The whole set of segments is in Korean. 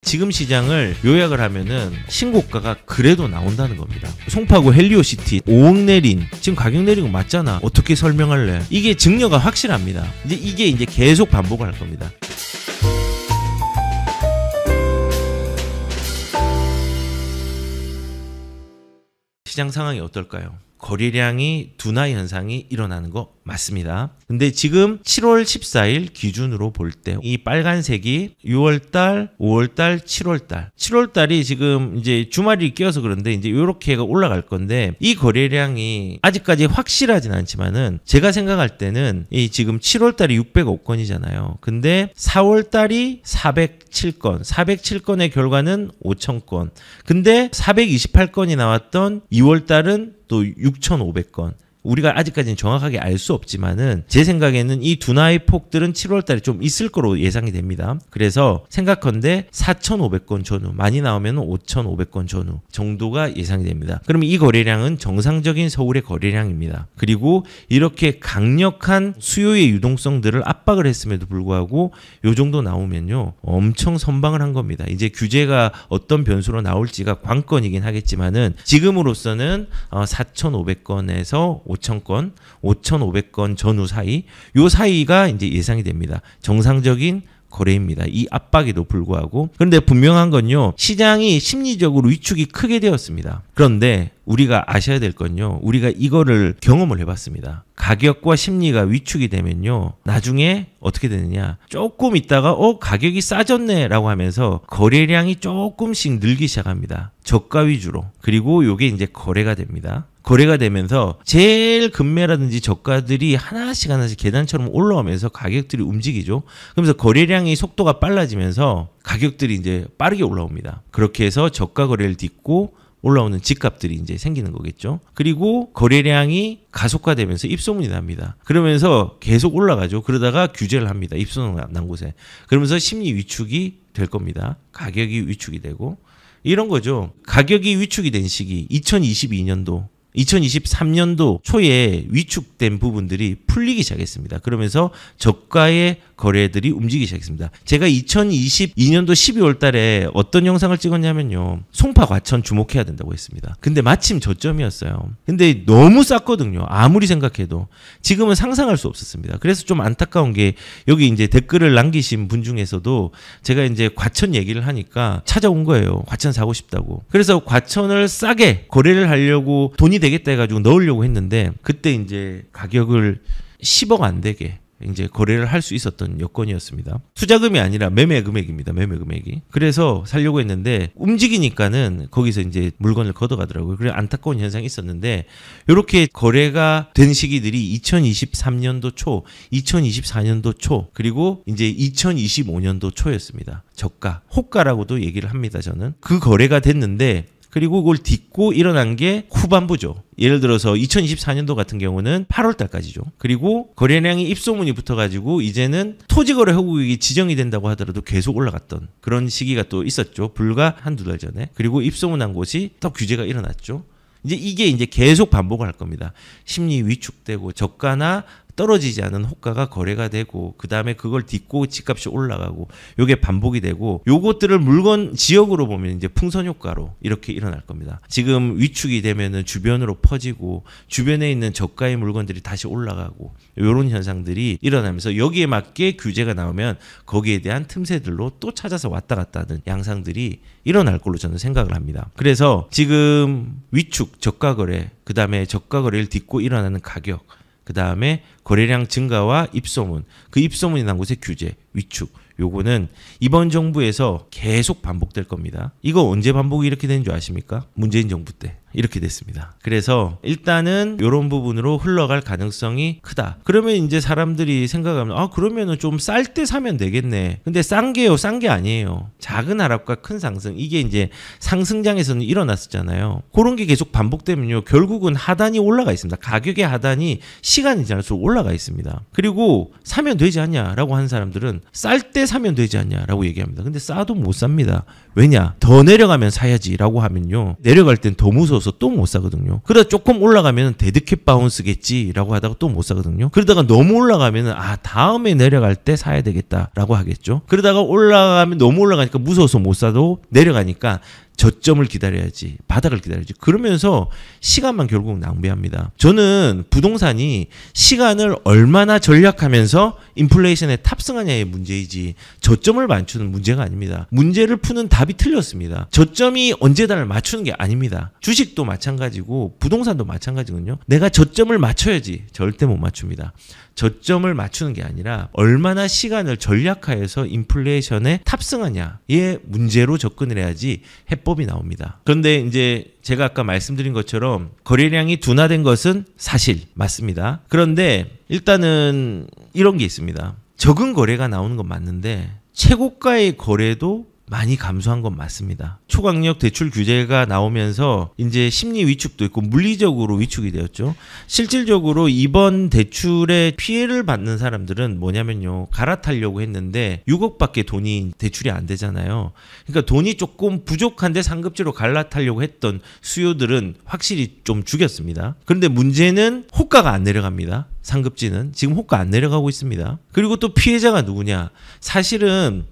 지금 시장을 요약을 하면은 신고가가 그래도 나온다는 겁니다. 송파구 헬리오시티 5억 내린, 지금 가격 내린 거 맞잖아. 어떻게 설명할래? 이게 증여가 확실합니다. 이게 계속 반복을 할 겁니다. 시장 상황이 어떨까요? 거래량이 둔화 현상이 일어나는 거 맞습니다. 근데 지금 7월 14일 기준으로 볼 때 이 빨간색이 6월달, 5월달, 7월달. 7월달이 지금 이제 주말이 끼어서 그런데 이제 요렇게가 올라갈 건데 이 거래량이 아직까지 확실하진 않지만은 제가 생각할 때는 이 지금 7월달이 605건이잖아요. 근데 4월달이 407건, 407건의 결과는 5,000건. 근데 428건이 나왔던 2월달은 또 6,500건. 우리가 아직까지는 정확하게 알 수 없지만은 제 생각에는 이 둔화의 폭들은 7월달에 좀 있을 거로 예상이 됩니다. 그래서 생각컨대 4,500건 전후, 많이 나오면 5,500건 전후 정도가 예상이 됩니다. 그러면 이 거래량은 정상적인 서울의 거래량입니다. 그리고 이렇게 강력한 수요의 유동성들을 압박을 했음에도 불구하고 요 정도 나오면요 엄청 선방을 한 겁니다. 이제 규제가 어떤 변수로 나올지가 관건이긴 하겠지만은 지금으로서는 4,500건에서 5,000건, 5,500건 전후 사이, 요 사이가 이제 예상이 됩니다. 정상적인 거래입니다. 이 압박에도 불구하고. 그런데 분명한 건요, 시장이 심리적으로 위축이 크게 되었습니다. 그런데 우리가 아셔야 될 건요, 우리가 이거를 경험을 해봤습니다. 가격과 심리가 위축이 되면요, 나중에 어떻게 되느냐, 조금 있다가 가격이 싸졌네 라고 하면서 거래량이 조금씩 늘기 시작합니다. 저가 위주로. 그리고 요게 이제 거래가 됩니다. 거래가 되면서 제일 급매라든지 저가들이 하나씩 계단처럼 올라오면서 가격들이 움직이죠. 그러면서 거래량이 속도가 빨라지면서 가격들이 이제 빠르게 올라옵니다. 그렇게 해서 저가 거래를 딛고 올라오는 집값들이 이제 생기는 거겠죠. 그리고 거래량이 가속화되면서 입소문이 납니다. 그러면서 계속 올라가죠. 그러다가 규제를 합니다. 입소문 난 곳에. 그러면서 심리 위축이 될 겁니다. 가격이 위축이 되고. 이런 거죠. 가격이 위축이 된 시기 2022년도 2023년도 초에 위축된 부분들이 풀리기 시작했습니다. 그러면서 저가의 거래들이 움직이기 시작했습니다. 제가 2022년도 12월 달에 어떤 영상을 찍었냐면요, 송파 과천 주목해야 된다고 했습니다. 근데 마침 저점이었어요. 근데 너무 쌌거든요. 아무리 생각해도. 지금은 상상할 수 없었습니다. 그래서 좀 안타까운 게 여기 이제 댓글을 남기신 분 중에서도 제가 이제 과천 얘기를 하니까 찾아온 거예요. 과천 사고 싶다고. 그래서 과천을 싸게 거래를 하려고 돈이 되겠다 해가지고 넣으려고 했는데 그때 이제 가격을 10억 안 되게 이제 거래를 할 수 있었던 여건이었습니다. 투자금이 아니라 매매 금액입니다. 매매 금액이. 그래서 살려고 했는데 움직이니까는 거기서 이제 물건을 걷어가더라고요. 그래 안타까운 현상이 있었는데 이렇게 거래가 된 시기들이 2023년도 초, 2024년도 초, 그리고 이제 2025년도 초였습니다. 저가, 호가라고도 얘기를 합니다. 저는 그 거래가 됐는데 그리고 그걸 딛고 일어난 게 후반부죠. 예를 들어서 2024년도 같은 경우는 8월 달까지죠. 그리고 거래량이 입소문이 붙어가지고 이제는 토지거래 허구역이 지정이 된다고 하더라도 계속 올라갔던 그런 시기가 또 있었죠. 불과 한두 달 전에. 그리고 입소문한 곳이 또 규제가 일어났죠. 이게 이제 계속 반복을 할 겁니다. 심리 위축되고 저가나 떨어지지 않은 호가가 거래가 되고 그 다음에 그걸 딛고 집값이 올라가고 요게 반복이 되고 요것들을 물건 지역으로 보면 이제 풍선 효과로 이렇게 일어날 겁니다. 지금 위축이 되면은 주변으로 퍼지고 주변에 있는 저가의 물건들이 다시 올라가고 요런 현상들이 일어나면서 여기에 맞게 규제가 나오면 거기에 대한 틈새들로 또 찾아서 왔다 갔다 하는 양상들이 일어날 걸로 저는 생각을 합니다. 그래서 지금 위축, 저가 거래, 그 다음에 저가 거래를 딛고 일어나는 가격, 그 다음에 거래량 증가와 입소문, 그 입소문이 난 곳의 규제, 위축, 요거는 이번 정부에서 계속 반복될 겁니다. 이거 언제 반복이 이렇게 되는 줄 아십니까? 문재인 정부 때 이렇게 됐습니다. 그래서 일단은 이런 부분으로 흘러갈 가능성이 크다. 그러면 이제 사람들이 생각하면 그러면은 좀 쌀 때 사면 되겠네. 근데 싼 게요, 싼 게 아니에요. 작은 하락과 큰 상승, 이게 이제 상승장에서는 일어났었잖아요. 그런 게 계속 반복되면요, 결국은 하단이 올라가 있습니다. 가격의 하단이 시간이 지날수록 올라가 있습니다. 그리고 사면 되지 않냐라고 하는 사람들은 쌀 때 사면 되지 않냐라고 얘기합니다. 근데 싸도 못 삽니다. 왜냐? 더 내려가면 사야지라고 하면요, 내려갈 땐 더 무서워서 무서워서 또 못 사거든요. 그러다 조금 올라가면 데드캣 바운스겠지라고 하다가 또 못 사거든요. 그러다가 너무 올라가면 다음에 내려갈 때 사야 되겠다라고 하겠죠. 그러다가 올라가면 너무 올라가니까 무서워서 못 사도 내려가니까 저점을 기다려야지, 바닥을 기다려야지. 그러면서 시간만 결국 낭비합니다. 저는 부동산이 시간을 얼마나 전략하면서 인플레이션에 탑승하냐의 문제이지 저점을 맞추는 문제가 아닙니다. 문제를 푸는 답이 틀렸습니다. 저점이 언제다를 맞추는 게 아닙니다. 주식도 마찬가지고 부동산도 마찬가지거든요. 내가 저점을 맞춰야지. 절대 못 맞춥니다. 저점을 맞추는 게 아니라 얼마나 시간을 전략하여서 인플레이션에 탑승하냐의 문제로 접근을 해야지 해법이 나옵니다. 그런데 이제 제가 아까 말씀드린 것처럼 거래량이 둔화된 것은 사실 맞습니다. 그런데 일단은 이런 게 있습니다. 적은 거래가 나오는 건 맞는데 최고가의 거래도 많이 감소한 건 맞습니다. 초강력 대출 규제가 나오면서 이제 심리 위축도 있고 물리적으로 위축이 되었죠. 실질적으로 이번 대출에 피해를 받는 사람들은 뭐냐면요. 갈아타려고 했는데 6억밖에 돈이 대출이 안 되잖아요. 그러니까 돈이 조금 부족한데 상급지로 갈아타려고 했던 수요들은 확실히 좀 죽였습니다. 그런데 문제는 호가가 안 내려갑니다. 상급지는 지금 호가 안 내려가고 있습니다. 그리고 또 피해자가 누구냐? 사실은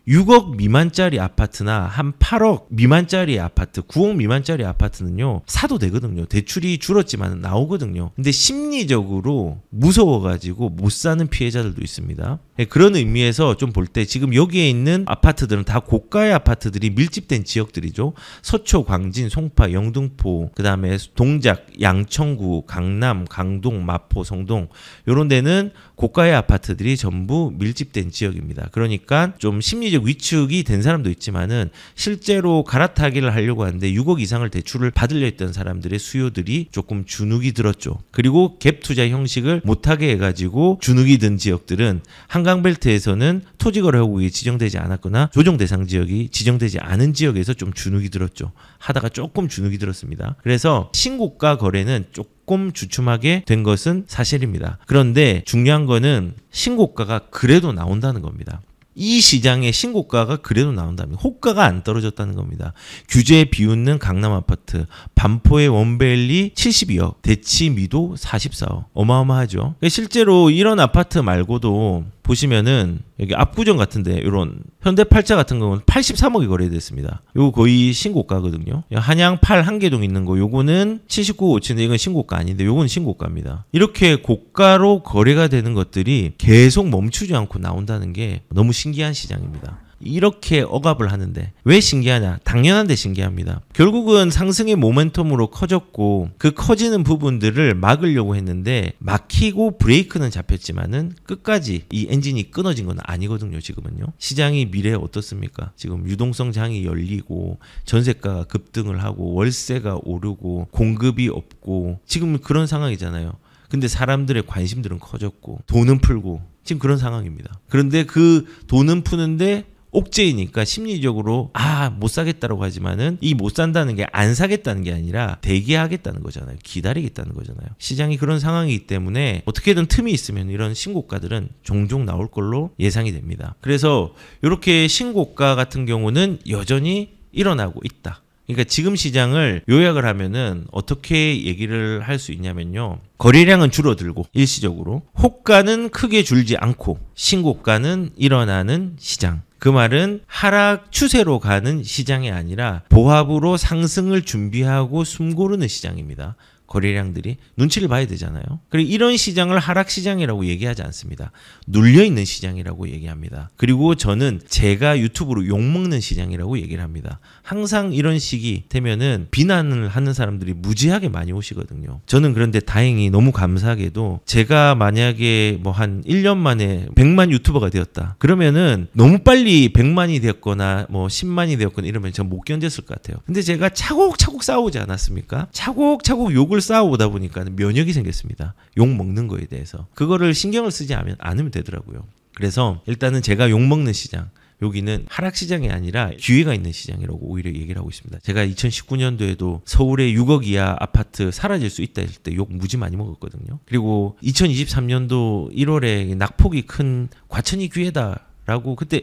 6억 미만짜리 아파트나 한 8억 미만짜리 아파트, 9억 미만짜리 아파트는요, 사도 되거든요. 대출이 줄었지만 나오거든요. 근데 심리적으로 무서워가지고 못 사는 피해자들도 있습니다. 그런 의미에서 좀 볼 때 지금 여기에 있는 아파트들은 다 고가의 아파트들이 밀집된 지역들이죠. 서초, 광진, 송파, 영등포, 그 다음에 동작, 양천구, 강남, 강동, 마포, 성동 이런 데는 고가의 아파트들이 전부 밀집된 지역입니다. 그러니까 좀 심리적 위축이 된 사람도 있지만은 실제로 갈아타기를 하려고 하는데 6억 이상을 대출을 받으려 했던 사람들의 수요들이 조금 주눅이 들었죠. 그리고 갭 투자 형식을 못하게 해가지고 주눅이 든 지역들은 한강벨트에서는 토지거래허구역이 지정되지 않았거나 조정 대상 지역이 지정되지 않은 지역에서 좀 주눅이 들었죠. 하다가 조금 주눅이 들었습니다. 그래서 신고가 거래는 조금 주춤하게 된 것은 사실입니다. 그런데 중요한 거는 신고가가 그래도 나온다는 겁니다. 이 시장의 신고가가 그래도 나온다면 호가가 안 떨어졌다는 겁니다. 규제에 비웃는 강남 아파트, 반포의 원밸리 72억, 대치미도 44억. 어마어마하죠. 실제로 이런 아파트 말고도 보시면은 여기 압구정 같은데 이런 현대팔자 같은 경우는 83억이 거래됐습니다. 요거 거의 신고가거든요. 한양 8 한계동 있는 거 요거는 79억 5천인데 이건 신고가 아닌데 요거는 신고가입니다. 이렇게 고가로 거래가 되는 것들이 계속 멈추지 않고 나온다는 게 너무 신기한 시장입니다. 이렇게 억압을 하는데 왜 신기하냐? 당연한데 신기합니다. 결국은 상승의 모멘텀으로 커졌고 그 커지는 부분들을 막으려고 했는데 막히고 브레이크는 잡혔지만은 끝까지 이 엔진이 끊어진 건 아니거든요. 지금은요. 시장이 미래에 어떻습니까? 지금 유동성 장이 열리고 전세가가 급등을 하고 월세가 오르고 공급이 없고 지금 그런 상황이잖아요. 근데 사람들의 관심들은 커졌고 돈은 풀고 지금 그런 상황입니다. 그런데 그 돈은 푸는데 옥죄이니까 심리적으로 못 사겠다라고 하지만은 이 못 산다는 게 안 사겠다는 게 아니라 대기하겠다는 거잖아요. 기다리겠다는 거잖아요. 시장이 그런 상황이기 때문에 어떻게든 틈이 있으면 이런 신고가들은 종종 나올 걸로 예상이 됩니다. 그래서 이렇게 신고가 같은 경우는 여전히 일어나고 있다. 그러니까 지금 시장을 요약을 하면은 어떻게 얘기를 할 수 있냐면요. 거래량은 줄어들고 일시적으로 호가는 크게 줄지 않고 신고가는 일어나는 시장. 그 말은 하락 추세로 가는 시장이 아니라 보합으로 상승을 준비하고 숨고르는 시장입니다. 거래량들이 눈치를 봐야 되잖아요. 그리고 이런 시장을 하락 시장이라고 얘기하지 않습니다. 눌려있는 시장이라고 얘기합니다. 그리고 저는 제가 유튜브로 욕먹는 시장이라고 얘기를 합니다. 항상 이런 시기 되면은 비난을 하는 사람들이 무지하게 많이 오시거든요. 저는 그런데 다행히 너무 감사하게도 제가 만약에 뭐 한 1년 만에 100만 유튜버가 되었다. 그러면은 너무 빨리 100만이 되었거나 뭐 10만이 되었거나 이러면 전 못 견뎠을 것 같아요. 근데 제가 차곡차곡 싸우지 않았습니까? 차곡차곡 욕을 쌓아오다 보니까 면역이 생겼습니다. 욕 먹는 거에 대해서. 그거를 신경을 쓰지 않으면 되더라고요. 그래서 일단은 제가 욕 먹는 시장, 여기는 하락 시장이 아니라 기회가 있는 시장이라고 오히려 얘기를 하고 있습니다. 제가 2019년도에도 서울의 6억 이하 아파트 사라질 수 있다 했을 때 욕 무지 많이 먹었거든요. 그리고 2023년도 1월에 낙폭이 큰 과천이 기회다라고 그때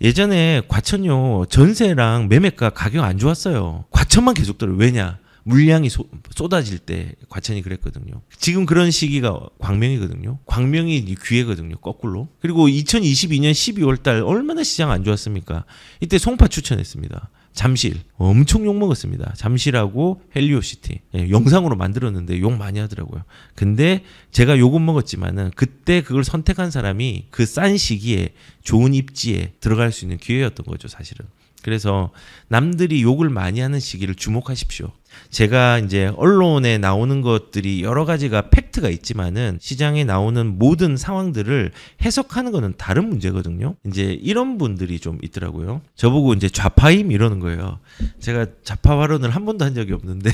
예전에 과천요 전세랑 매매가 가격 안 좋았어요. 과천만 계속 떨어요. 왜냐? 물량이 쏟아질 때 과천이 그랬거든요. 지금 그런 시기가 광명이거든요. 광명이 기회거든요. 거꾸로. 그리고 2022년 12월 달 얼마나 시장 안 좋았습니까? 이때 송파 추천했습니다. 잠실 엄청 욕 먹었습니다. 잠실하고 헬리오시티 영상으로 만들었는데 욕 많이 하더라고요. 근데 제가 욕은 먹었지만은 그때 그걸 선택한 사람이 그 싼 시기에 좋은 입지에 들어갈 수 있는 기회였던 거죠, 사실은. 그래서 남들이 욕을 많이 하는 시기를 주목하십시오. 제가 이제 언론에 나오는 것들이 여러 가지가 팩트가 있지만은 시장에 나오는 모든 상황들을 해석하는 거는 다른 문제거든요. 이제 이런 분들이 좀 있더라고요. 저보고 이제 좌파임 이러는 거예요. 제가 좌파 발언을 한 번도 한 적이 없는데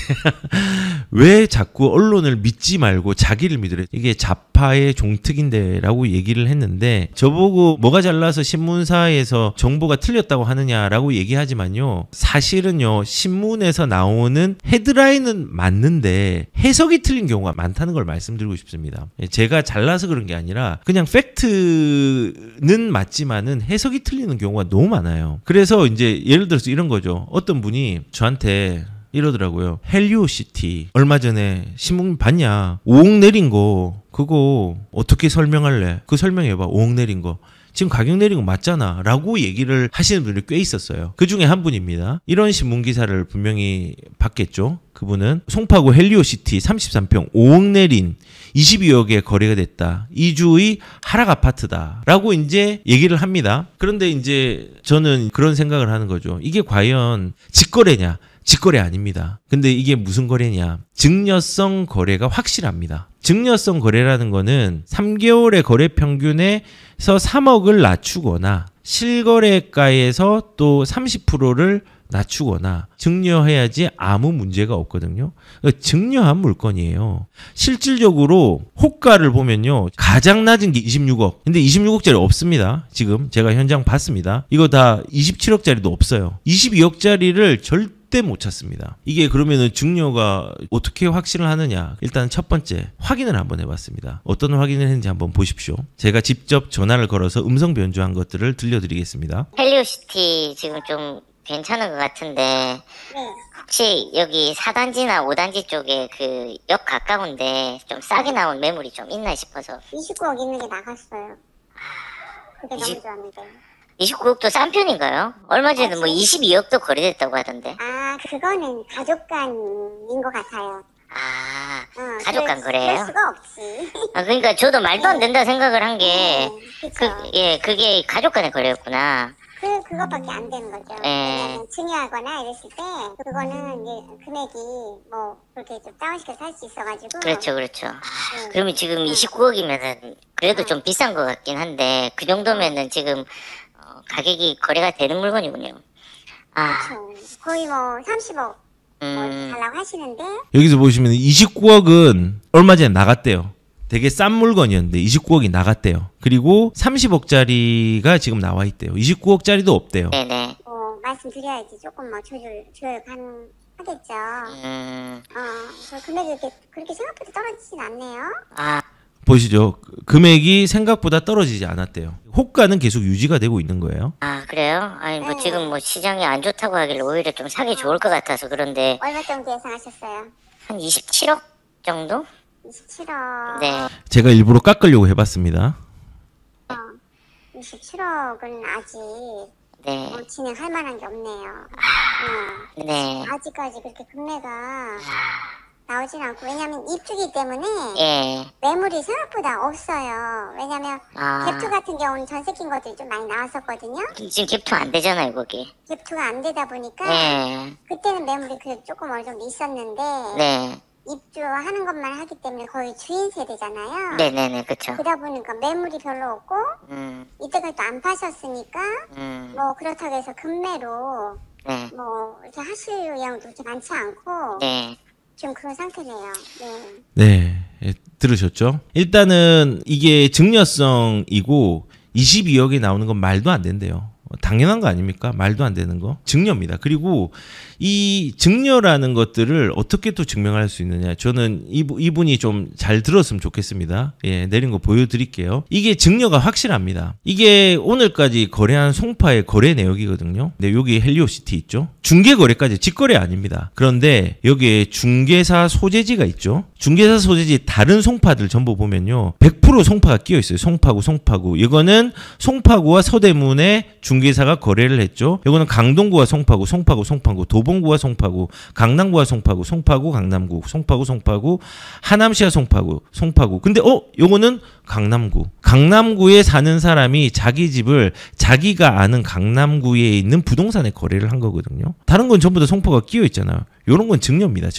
왜 자꾸 언론을 믿지 말고 자기를 믿으래? 이게 좌파의 종특인데라고 얘기를 했는데 저보고 뭐가 잘나서 신문사에서 정보가 틀렸다고 하느냐라고 얘기하지만요. 사실은요. 신문에서 나오는 헤드라인은 맞는데 해석이 틀린 경우가 많다는 걸 말씀드리고 싶습니다. 제가 잘나서 그런 게 아니라 그냥 팩트는 맞지만은 해석이 틀리는 경우가 너무 많아요. 그래서 이제 예를 들어서 이런 거죠. 어떤 분이 저한테 이러더라고요. 헬리오시티 얼마 전에 신문 봤냐? 5억 내린 거 그거 어떻게 설명할래? 그 설명해봐. 5억 내린 거. 지금 가격 내린 거 맞잖아 라고 얘기를 하시는 분들이 꽤 있었어요. 그 중에 한 분입니다. 이런 신문 기사를 분명히 봤겠죠. 그분은 송파구 헬리오시티 33평 5억 내린 22억에 거래가 됐다. 이주의 하락 아파트다 라고 이제 얘기를 합니다. 그런데 이제 저는 그런 생각을 하는 거죠. 이게 과연 직거래냐? 직거래 아닙니다. 근데 이게 무슨 거래냐? 증여성 거래가 확실합니다. 증여성 거래라는 거는 3개월의 거래 평균에서 3억을 낮추거나 실거래가에서 또 30%를 낮추거나 증여해야지 아무 문제가 없거든요. 증여한 물건이에요. 실질적으로 호가를 보면요. 가장 낮은 게 26억. 근데 26억짜리 없습니다. 지금 제가 현장 봤습니다. 이거 다 27억짜리도 없어요. 22억짜리를 절대 못 찾습니다. 이게 그러면은 증여가 어떻게 확신을 하느냐? 일단 첫 번째 확인을 한번 해봤습니다. 어떤 확인을 했는지 한번 보십시오. 제가 직접 전화를 걸어서 음성 변조한 것들을 들려드리겠습니다. 헬리오시티 지금 좀 괜찮은 것 같은데 혹시 여기 4단지나 5단지 쪽에 그 역 가까운데 좀 싸게 나온 매물이 좀 있나 싶어서. 29억 있는 게 나갔어요. 그게 너무 좋았는데. 29억도 싼 편인가요? 얼마 전에 뭐 22억도 거래됐다고 하던데. 아, 그거는 가족 간인 것 같아요. 아, 가족 간 거래예요? 그럴 수가 없지. 아, 그러니까 저도 말도 안 된다 생각을 한 게, 그쵸. 그게 가족 간의 거래였구나. 그것밖에 안 되는 거죠. 왜냐면 증여하거나 이랬을 때 그거는 이제 금액이 뭐 그렇게 좀 다운시켜서 할 수 있어가지고. 그렇죠. 그러면 지금 29억이면은 그래도 좀 비싼 것 같긴 한데 그 정도면은 지금 가격이 거래가 되는 물건이군요. 아, 그렇죠. 거의 뭐 30억 뭐 달라고 하시는데. 여기서 보시면 29억은 얼마 전에 나갔대요. 되게 싼 물건이었는데 29억이 나갔대요. 그리고 30억짜리가 지금 나와 있대요. 29억짜리도 없대요. 네네. 말씀드려야지 조금 뭐 조율 하겠죠. 그 금액이 그렇게 생각보다 떨어지진 않네요. 아, 보시죠. 금액이 생각보다 떨어지지 않았대요. 호가는 계속 유지가 되고 있는 거예요. 아, 그래요? 아니 뭐 지금 뭐 시장이 안 좋다고 하길래 오히려 좀 사기 좋을 것 같아서 그런데. 얼마 정도 예상하셨어요? 한 27억 정도? 27억. 네. 제가 일부러 깎으려고 해봤습니다. 27억은 아직 네. 진행할 만한 게 없네요. 네. 아직까지 그렇게 금매가 나오진 않고, 왜냐면 입주기 때문에 예. 매물이 생각보다 없어요. 왜냐면 아. 갭투 같은 경우는 전세 낀 것들이 좀 많이 나왔었거든요. 지금 갭투 안 되잖아요, 거기. 갭투가 안 되다 보니까 예. 그때는 매물이 그래도 조금 어느 정도 있었는데 네. 입주하는 것만 하기 때문에 거의 주인 세대잖아요. 네네네, 그쵸. 그러다 보니까 매물이 별로 없고 이때까지 또 안 파셨으니까 뭐 그렇다고 해서 금매로 네. 뭐 이렇게 하실 의향도 그렇게 많지 않고 네. 지금 그런 상태네요. 네. 네. 들으셨죠? 일단은 이게 증여성이고 22억이 나오는 건 말도 안 된대요. 당연한 거 아닙니까? 말도 안 되는 거. 증여입니다. 그리고 이 증여라는 것들을 어떻게 또 증명할 수 있느냐. 저는 이분이 좀 잘 들었으면 좋겠습니다. 예, 내린 거 보여드릴게요. 이게 증여가 확실합니다. 이게 오늘까지 거래한 송파의 거래 내역이거든요. 근데 여기 헬리오시티 있죠. 중개거래까지 직거래 아닙니다. 그런데 여기에 중개사 소재지가 있죠. 중개사 소재지 다른 송파들 전부 보면요. 100% 송파가 끼어 있어요. 송파구. 이거는 송파구와 서대문의 중개사가 거래를 했죠. 이거는 강동구와 송파구, 도봉구와 송파구, 강남구와 송파구, 강남구, 송파구, 하남시와 송파구. 근데 요거는 강남구에 사는 사람이 자기 집을 자기가 아는 강남구에 있는 부동산에 거래를 한 거거든요. 다른 건 전부 다 송파가 끼어 있잖아요. 요런 건 증여입니다.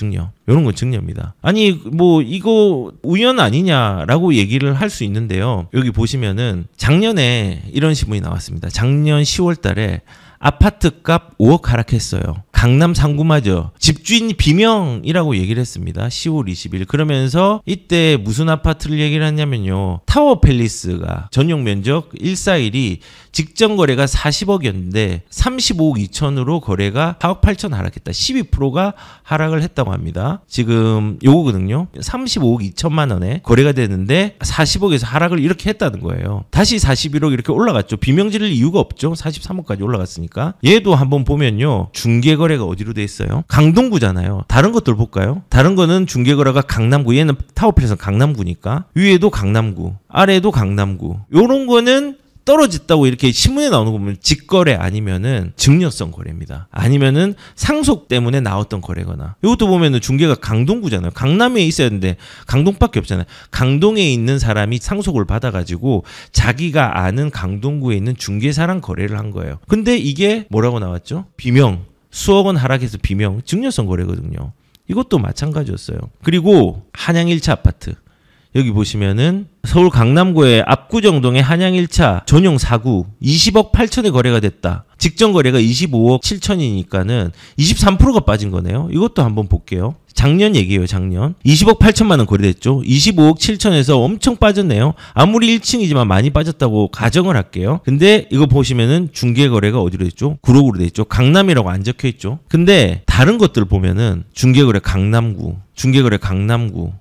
요런 건 증여입니다. 아니 뭐 이거 우연 아니냐라고 얘기를 할 수 있는데요. 여기 보시면은 작년에 이런 신문이 나왔습니다. 작년 10월 달에 아파트값 5억 하락했어요. 강남 상구마저 집주인 비명이라고 얘기를 했습니다. 10월 20일. 그러면서 이때 무슨 아파트를 얘기를 했냐면요. 타워팰리스가 전용 면적 141이 직전 거래가 40억이었는데 35억 2천으로 거래가 4억 8천 하락했다. 12%가 하락을 했다고 합니다. 지금 요거거든요. 35억 2천만 원에 거래가 되는데 40억에서 하락을 이렇게 했다는 거예요. 다시 41억 이렇게 올라갔죠. 비명 지를 이유가 없죠. 43억까지 올라갔으니까. 얘도 한번 보면요. 중개거래가 어디로 돼 있어요? 강동구잖아요. 다른 것들 볼까요? 다른 거는 중개거래가 강남구. 얘는 타워팰리스 강남구니까. 위에도 강남구. 아래도 강남구. 요런 거는 떨어졌다고 이렇게 신문에 나오는 거 보면 직거래 아니면은 증여성 거래입니다. 아니면은 상속 때문에 나왔던 거래거나. 이것도 보면은 중개가 강동구잖아요. 강남에 있어야 되는데 강동밖에 없잖아요. 강동에 있는 사람이 상속을 받아가지고 자기가 아는 강동구에 있는 중개사랑 거래를 한 거예요. 근데 이게 뭐라고 나왔죠? 비명. 수억 원 하락해서 비명. 증여성 거래거든요. 이것도 마찬가지였어요. 그리고 한양 1차 아파트. 여기 보시면은 서울 강남구의 압구정동의 한양 1차 전용 4구 20억 8천에 거래가 됐다. 직전 거래가 25억 7천이니까는 23%가 빠진 거네요. 이것도 한번 볼게요. 작년 얘기예요. 작년 20억 8천만 원 거래됐죠. 25억 7천에서 엄청 빠졌네요. 아무리 1층이지만 많이 빠졌다고 가정을 할게요. 근데 이거 보시면은 중개거래가 어디로 됐죠? 구로구로 됐죠. 강남이라고 안 적혀 있죠. 근데 다른 것들 보면은 중개거래 강남구, 중개거래 강남구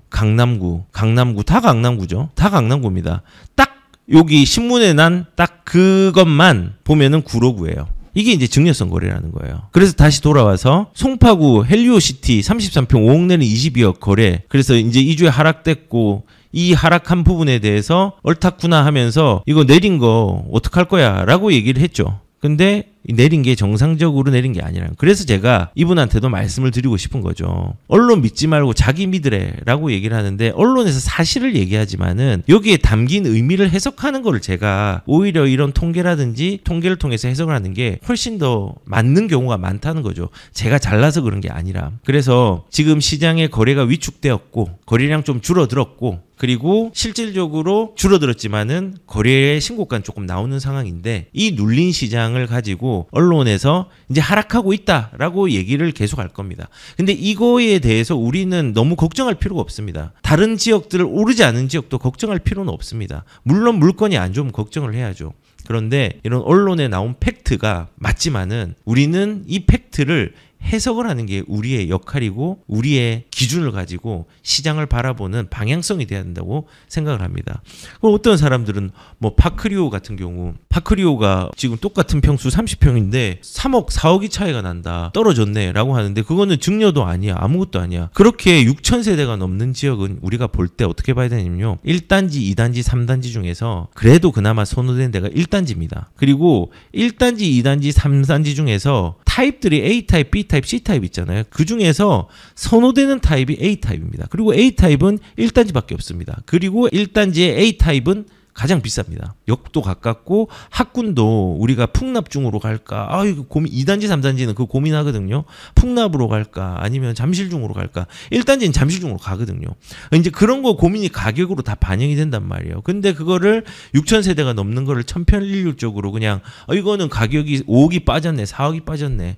다 강남구죠. 다 강남구입니다. 딱 여기 신문에 난 딱 그것만 보면은 구로구예요. 이게 이제 증여성 거래라는 거예요. 그래서 다시 돌아와서 송파구 헬리오시티 33평 5억 내는 22억 거래. 그래서 이제 2주에 하락됐고 이 하락한 부분에 대해서 옳다구나 하면서 이거 내린 거 어떡할 거야 라고 얘기를 했죠. 근데 내린 게 정상적으로 내린 게 아니라. 그래서 제가 이분한테도 말씀을 드리고 싶은 거죠. 언론 믿지 말고 자기 믿으래라고 얘기를 하는데 언론에서 사실을 얘기하지만은 여기에 담긴 의미를 해석하는 거를 제가 오히려 이런 통계라든지 통계를 통해서 해석을 하는 게 훨씬 더 맞는 경우가 많다는 거죠. 제가 잘나서 그런 게 아니라. 그래서 지금 시장의 거래가 위축되었고 거래량 좀 줄어들었고 그리고 실질적으로 줄어들었지만은 거래의 신고가는 조금 나오는 상황인데 이 눌린 시장을 가지고 언론에서 이제 하락하고 있다라고 얘기를 계속 할 겁니다. 근데 이거에 대해서 우리는 너무 걱정할 필요가 없습니다. 다른 지역들 오르지 않은 지역도 걱정할 필요는 없습니다. 물론 물건이 안 좋으면 걱정을 해야죠. 그런데 이런 언론에 나온 팩트가 맞지만은 우리는 이 팩트를 해석을 하는 게 우리의 역할이고 우리의 기준을 가지고 시장을 바라보는 방향성이 돼야 된다고 생각을 합니다. 그럼 어떤 사람들은 뭐 파크리오 같은 경우 파크리오가 지금 똑같은 평수 30평인데 3억 4억이 차이가 난다. 떨어졌네 라고 하는데 그거는 증여도 아니야. 아무것도 아니야. 그렇게 6천 세대가 넘는 지역은 우리가 볼 때 어떻게 봐야 되냐면요. 1단지, 2단지, 3단지 중에서 그래도 그나마 선호된 데가 1단지입니다. 그리고 1단지, 2단지, 3단지 중에서 타입들이 A타입, B타입, C타입 있잖아요. 그 중에서 선호되는 타입이 A타입입니다. 그리고 A타입은 1단지밖에 없습니다. 그리고 1단지의 A타입은 가장 비쌉니다. 역도 가깝고 학군도 우리가 풍납중으로 갈까? 아, 이거 고민 2단지, 3단지는 그 고민하거든요. 풍납으로 갈까? 아니면 잠실중으로 갈까? 1단지는 잠실중으로 가거든요. 이제 그런 거 고민이 가격으로 다 반영이 된단 말이에요. 근데 그거를 6천 세대가 넘는 거를 천편일률적으로 그냥 이거는 가격이 5억이 빠졌네, 4억이 빠졌네.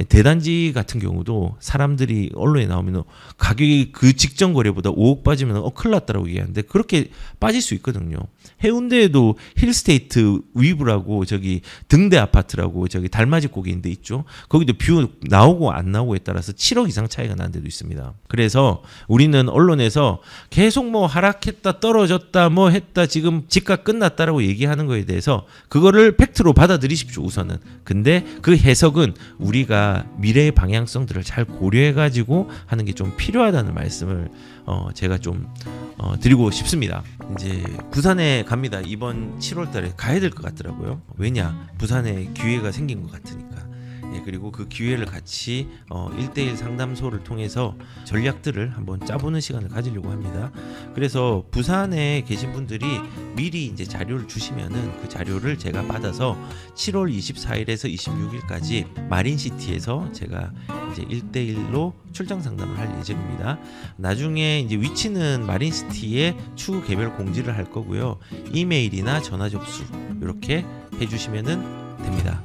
대단지 같은 경우도 사람들이 언론에 나오면 가격이 그 직전 거래보다 5억 빠지면 큰일 났다라고 얘기하는데 그렇게 빠질 수 있거든요. 해운대에도 힐스테이트 위브라고 저기 등대 아파트라고 저기 달맞이 꼭에 있는 데 있죠. 거기도 뷰 나오고 안 나오고에 따라서 7억 이상 차이가 나는 데도 있습니다. 그래서 우리는 언론에서 계속 뭐 하락했다 떨어졌다 뭐 했다 지금 집값 끝났다라고 얘기하는 거에 대해서 그거를 팩트로 받아들이십시오 우선은. 근데 그 해석은 우리가 미래의 방향성들을 잘 고려해 가지고 하는 게 좀 필요하다는 말씀을 제가 좀 드리고 싶습니다. 이제 부산에 갑니다. 이번 7월 달에 가야 될 것 같더라고요. 왜냐? 부산에 기회가 생긴 것 같으니까. 예, 그리고 그 기회를 같이 1대1 상담소를 통해서 전략들을 한번 짜보는 시간을 가지려고 합니다. 그래서 부산에 계신 분들이 미리 이제 자료를 주시면은 그 자료를 제가 받아서 7월 24일에서 26일까지 마린시티에서 제가 이제 1대1로 출장 상담을 할 예정입니다. 나중에 이제 위치는 마린시티에 추후 개별 공지를 할 거고요. 이메일이나 전화 접수 이렇게 해주시면은 됩니다.